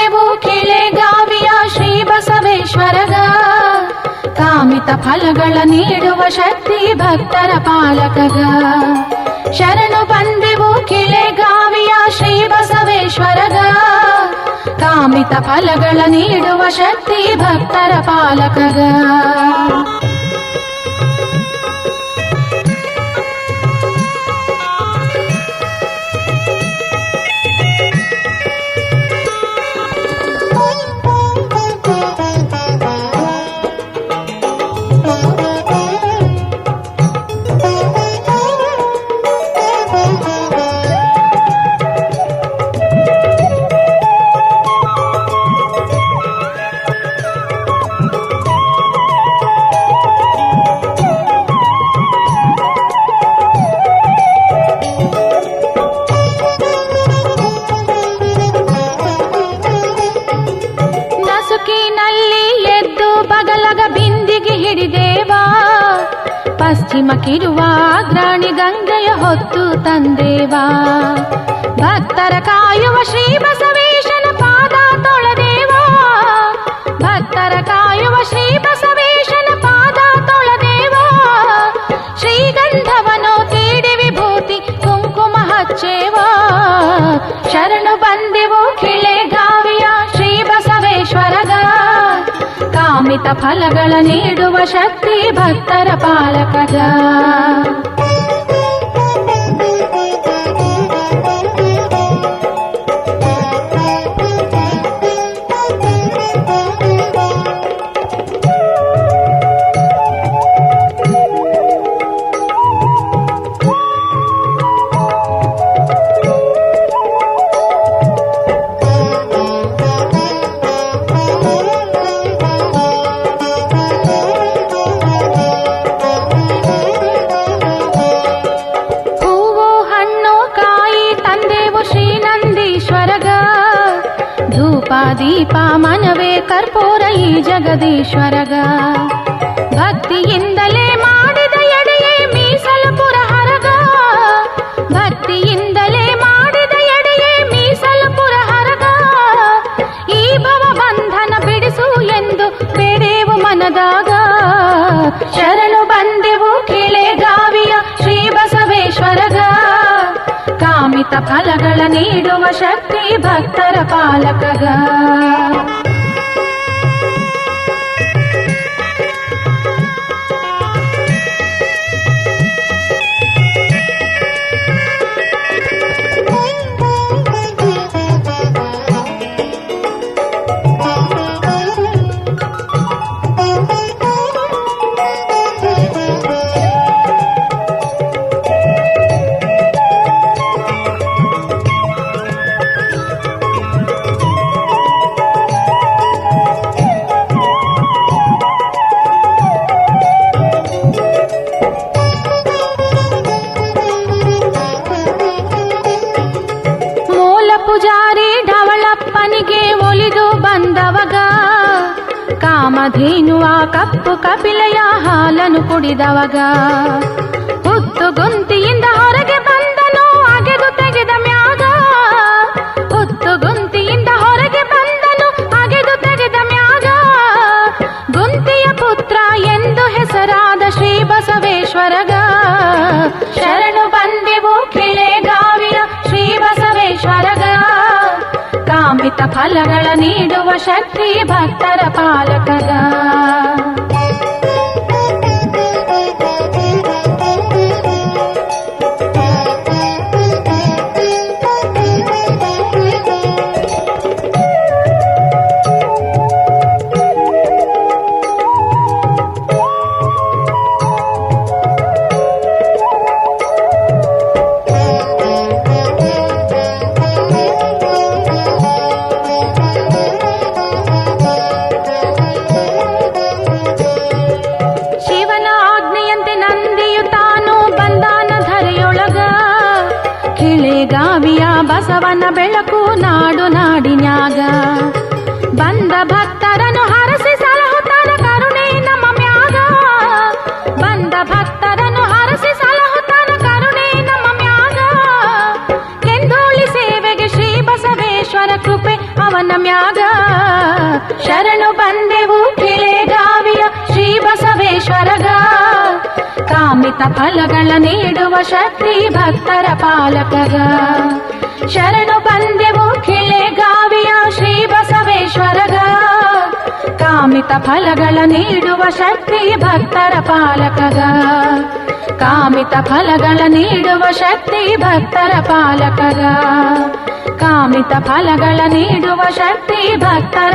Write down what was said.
ಬಂದೆವು ಕಿಳೆಗಾವಿಯ ಶ್ರೀ ಬಸವೇಶ್ವರಗ. ಕಾಮಿತ ಫಲಗಳ ನೀಡುವ ಶಕ್ತಿ ಭಕ್ತರ ಪಾಲಕಗ. ಶರಣು ಬಂದೆವು ಕಿಳೆಗಾವಿಯ ಶ್ರೀ ಬಸವೇಶ್ವರಗ. ಕಾಮಿತ ಫಲಗಳ ನೀಡುವ ಶಕ್ತಿ ಭಕ್ತರ ಪಾಲಕಗ. ಪಶ್ಚಿಮಕ್ಕಿರುವ ಅಗ್ರಣಿ ಗಂಗೆಯ ಹೊತ್ತು ತಂದೇವಾ. ಭಕ್ತರ ಕಾಯುವ ಶ್ರೀ ಬಸವೇಶನ ಪಾದ ತೊಳೆದೇವಾ. ಭಕ್ತರ ಕಾಯುವ ಶ್ರೀ ಬಸವೇಶನ ಪಾದ ತೊಳೆದೇವಾ. ಶ್ರೀಗಂಧವನು ತೀಡಿ ವಿಭೂತಿ ಕುಂಕುಮ ಹಚ್ಚೇವಾ. ಶರಣು ಬಂದೆವು ಕಿಳೆಗಾವಿಯ ಶ್ರೀ ಬಸವೇಶ್ವರಗ. ಕಾಮಿತ ಫಲಗಳ ನೀಡುವ ಶಕ್ತಿ ಭಕ್ತರ ಪಾಲಕಗ. ದೀಪ ಮನವೇ ಕರ್ಪೂರ ಈ ಜಗದೀಶ್ವರಗ. ಭಕ್ತಿಯಿಂದಲೇ ಮಾಡಿದ ಎಡೆಯೇ ಮೀಸಲು ಪುರಹರಗ. ಭಕ್ತಿಯಿಂದಲೇ ಮಾಡಿದ ಎಡೆಯೇ ಮೀಸಲು ಪುರಹರಗ. ಈ ಭವ ಬಂಧನ ಬಿಡಿಸು ಎಂದು ಬೇಡೇವು ಮನದಾಗ. ಶರಣು ಬಂದೆವು ಕಿಳೆಗಾವಿಯ ಶ್ರೀ ಬಸವೇಶ್ವರಗ. ಕಾಮಿತ ಫಲಗಳ ನೀಡುವ ಶಕ್ತಿ ಭಕ್ತರ ಪಾಲಕಗ. ಪೂಜಾರಿ ಢವಳಪ್ಪನಿಗೆ ಒಲಿದು ಬಂದವಗ. ಕಾಮಧೇನುವ ಕಪ್ಪು ಕಪಿಲೆಯ ಹಾಲನ್ನು ಕುಡಿದವಗ. ಹುತ್ತು ಗುಂತಿಯಿಂದ ಹೊರಗೆ ಬಂದನು ಅಗೆದು ತೆಗೆದ ಮ್ಯಾಗ. ಹುತ್ತು ಗುಂತಿಯಿಂದ ಹೊರಗೆ ಬಂದನು ಅಗೆದು ತೆಗೆದ ಮ್ಯಾಗ. ಗುಂತಿಯ ಪುತ್ರ ಎಂದು ಹೆಸರಾದ ಶ್ರೀ ಬಸವೇಶ್ವರಗ. ಶರಣು ಬಂದೆವು ಕಿಳೆಗಾವಿಯ ಶ್ರೀ ಬಸವೇಶ್ವರಗ. ಕಾಮಿತ ಫಲಗಳ ನೀಡುವ ಶಕ್ತಿ ಭಕ್ತರ ಪಾಲಕಗ. ಬಸವನ ಬೆಳಕು ನಾಡು ನಾಡಿನ್ಯಾಗ. ಬಂದ ಭಕ್ತರನ್ನು ಹರಸಿ ಸಲಹುತ್ತಾನ ಕರುಣೆ ನಮ್ಮ ಮ್ಯಾಗ. ಬಂದ ಭಕ್ತರನ್ನು ಹರಸಿ ಸಲಹುತ್ತಾನ ಕರುಣೆ ನಮ್ಮ ಮ್ಯಾಗ. ಕೆಂದೋಳಿ ಸೇವೆಗೆ ಶ್ರೀ ಬಸವೇಶ್ವರ ಕೃಪೆ ಅವನ ಮ್ಯಾಗ ಶರಣು ಬಂದೆವು ಕಿಳೆಗಾವಿಯ ಶ್ರೀ ಬಸವೇಶ್ವರಗ ಕಾಮಿತ ಫಲಗಳ ನೀಡುವ ಶಕ್ತಿ ಭಕ್ತರ ಪಾಲಕಗ ಶರಣು ಬಂದೆವು ಕಿಳೆಗಾವಿಯ ಶ್ರೀ ಬಸವೇಶ್ವರಗ ಕಾಮಿತ ಫಲಗಳ ನೀಡುವ ಶಕ್ತಿ ಭಕ್ತರ ಪಾಲಕಗ ಕಾಮಿತ ಫಲಗಳ ನೀಡುವ ಶಕ್ತಿ ಭಕ್ತರ ಪಾಲಕಗ ಕಾಮಿತ ಫಲಗಳ ನೀಡುವ ಶಕ್ತಿ ಭಕ್ತರ